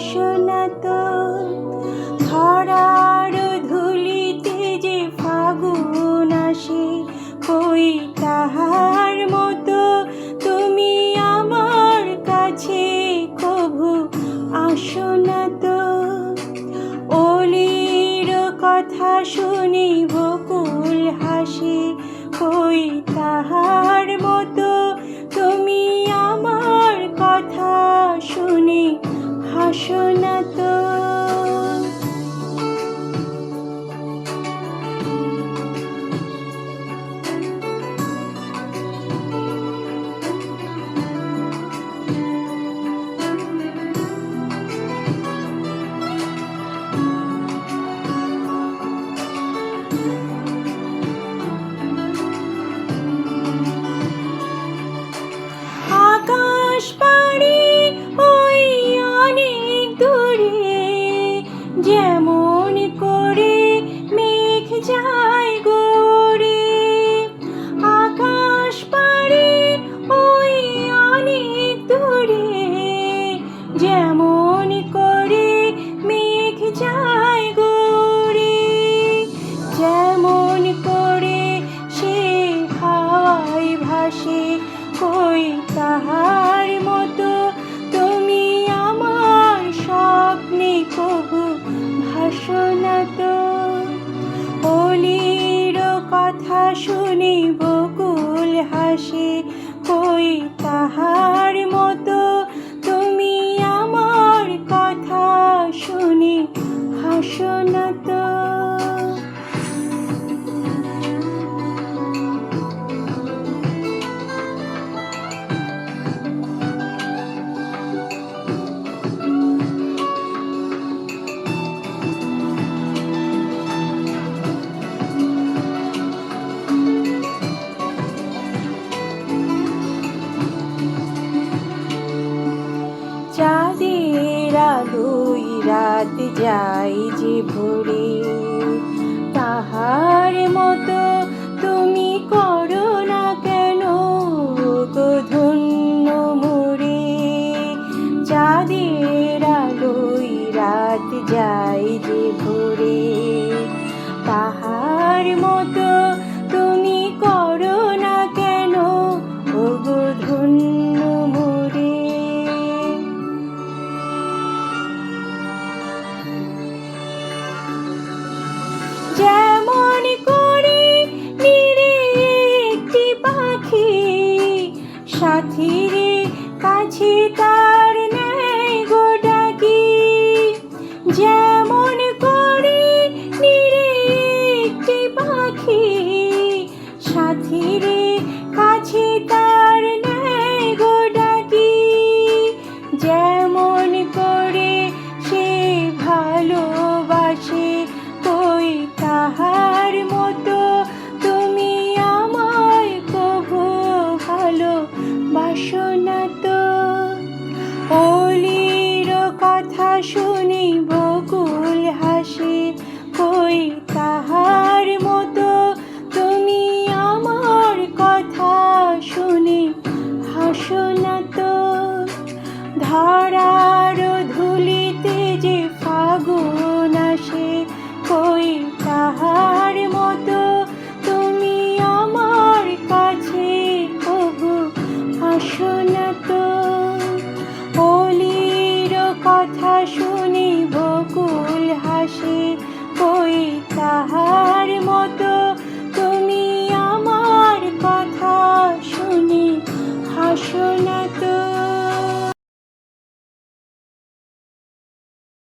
হাসো না তো। ধরার ধুলিতে যে ফাগুন আসে, কই তাহার মতো তুমি আমার কাছে কভু আসো না তো। অলির কথা শুনি বকুল হাসে, কই তাহার মতো তুমি আমার কথা শুনি হাসো না তো। আকাশ পাড়ি ওই অনেক দূরে, যেমন করে মেঘ যায় গড়ে। আকাশ পাড়ি ওই অনেক দূরে, যেমন করে মেঘ যায় গড়ে। যেমন করে সে হাওয়ায় ভাসে, কই তাহার মতো তুমি আমার স্বপ্নে কভু ভাসো না তো। অলির কথা শুনি বকুল হাসে, কই তাহার মতো তুমি আমার কথা শুনি হাসো না তো। চাঁদের আলোয় রাত যায় যে ভরে, তাহার মতো তুমি করো না কেন গো ধন্য মোরে। চাঁদের আলোয় রাত যায় যে ভরে, তাহার মতো তুমি করো না কেন গো ধন্য মোরে। যেমন করে নিরে একটি পাখি, সাথীরে কাছে তার নেয় গো ডাকি। যেমন করে নিরে একটি পাখি, সাথীরে কাছে তার নেয় গো ডাকি। যেমন করে সে ভালোবাসে, কই তাহার মতো তুমি আমায় কভু ভালোবাসো না তো। অলির কথা শুনি বকুল হাসে, কই তাহার মতো তুমি আমার কথা শুনি হাসো না তো। ধরার ধুলিতে যে ফাগুন আসে, কই তাহার মতো তুমি আমার কাছে কভু আসো না তো। অলির কথা শুনি বকুল হাসে, কই তাহার মতো তুমি আমার কথা শুনি হাসো